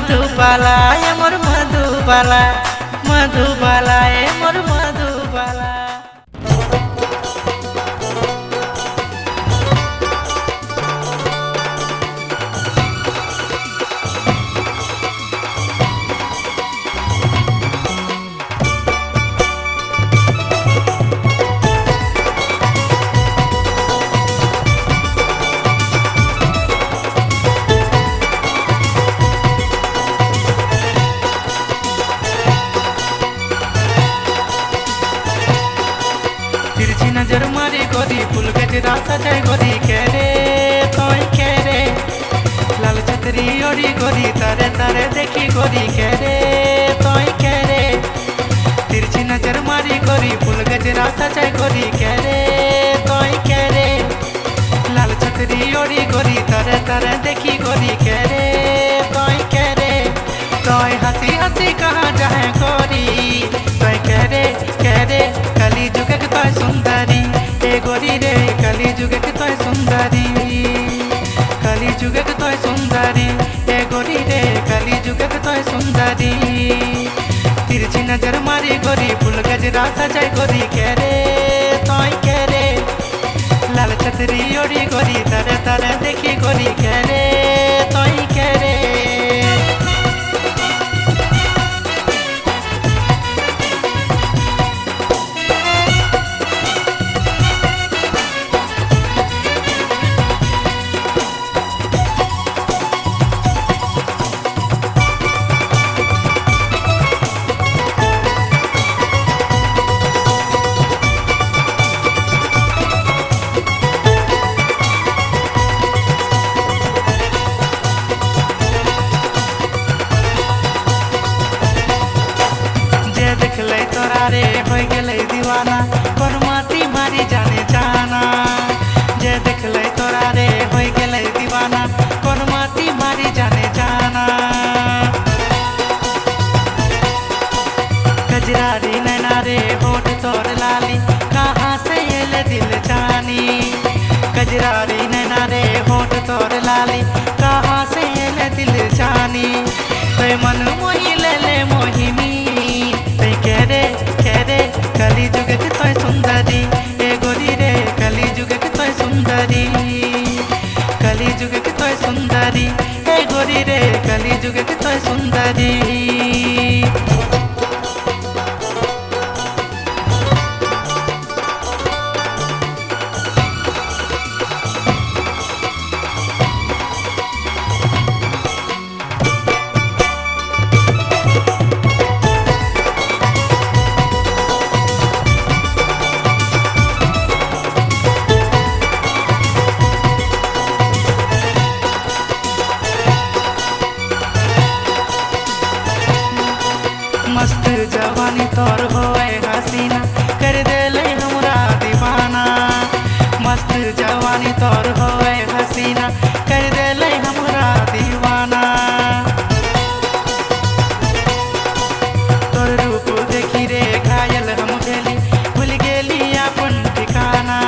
मधुबाला ए मोर मधुबाला मधुबाला ए मोर मधुबाला। तिरछी नजर मारी गोरी फूल गजरा सजाए गोरी खेरे तोय खेरे लाल छतरी ओढ़ी गोरी तारे तारे देखी गोरी खेरे तोय खेरे। तिरछी नजर मारी गोरी फूल गजरा सजाए गोरी खेरे तोय खेरे लाल छतरी ओढ़ी गोरी तारे तारे देखी गोरी खेरे तोय खेरे। तोय हंसी हंसी कहाँ जाए गोरी तोय खेरे खेरे कली जुग तोय सुंदरी ए गोरी रे कली जुग तोय सुंदरी कली जुग तोय सुंदरी ए गोरी रे कली जुग तोय सुंदरी। तिरछी नजर मारी गोरी फूल गजरा सजाए गोरी खेरे तोय खेरे लाल छतरी ओढ़ी गोरी तारे तारे देखी गोरी खेरे तोय खेरे। देखले तोरा रे हो गेले दीवाना कोन माटी मारी जाने जाना जे देखले तोरा रे हो गेले दीवाना कोन माटी मारी जाने जाना। गजरारी नैना रे होठ तोर लाली कहाँ से एले दिल जानी गजरारी नैना रे होठ तोर लाली कहाँ से एले दिल जानी। तो मन मोही ले ले मोहिनी खेरे खेरे कली जुग तोय सुंदरी ए गोरी रे कली जुग तोय सुंदरी कली जुग तोय सुंदरी ए गोरी रे कली जुग तोय सुंदरी। मस्त जवानी तोर होए हसीना कर देले हमरा दीवाना मस्त जवानी तोर होए हसीना कर देले हमरा दीवाना। तोर रूप देखी रे घायल हम भेली भूल गेली अपन ठिकाना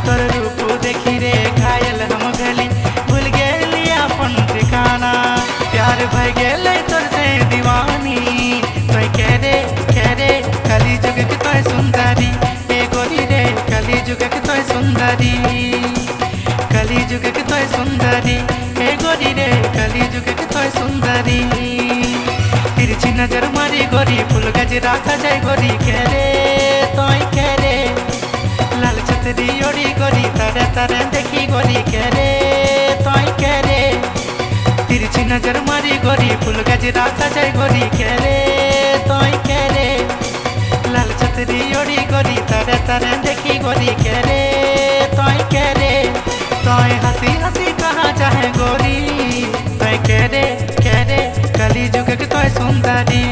तोर रूप देखी रे घायल हम भेली भूल गेली अपन ठिकाना। प्यार भय गेले तोर से दीवानी तोय खेरे खेरे कली जुग तोय सुंदरी ए गोरी रे कली जुग तोय सुंदरी कली जुग तोय सुंदरी ए गोरी रे कली जुग तोय सुंदरी। तिरछी नजर मारी गोरी फूल गजरा सजाए गोरी खेरे तोय खेरे लाल छतरी ओढ़ी गोरी तारे तारे देखी गोरी खेरे तोय खेरे। तिरछी नजर मारी गोरी फूल गजरा सजाए गोरी खेरे तोय खेरे लाल छतरी ओढ़ी गोरी तारे तारे देखी गोरी खेरे तोय खेरे। तोय हंसी हंसी कहाँ जाए गोरी तोय खेरे खेरे कली जुग तोय सुंदरी।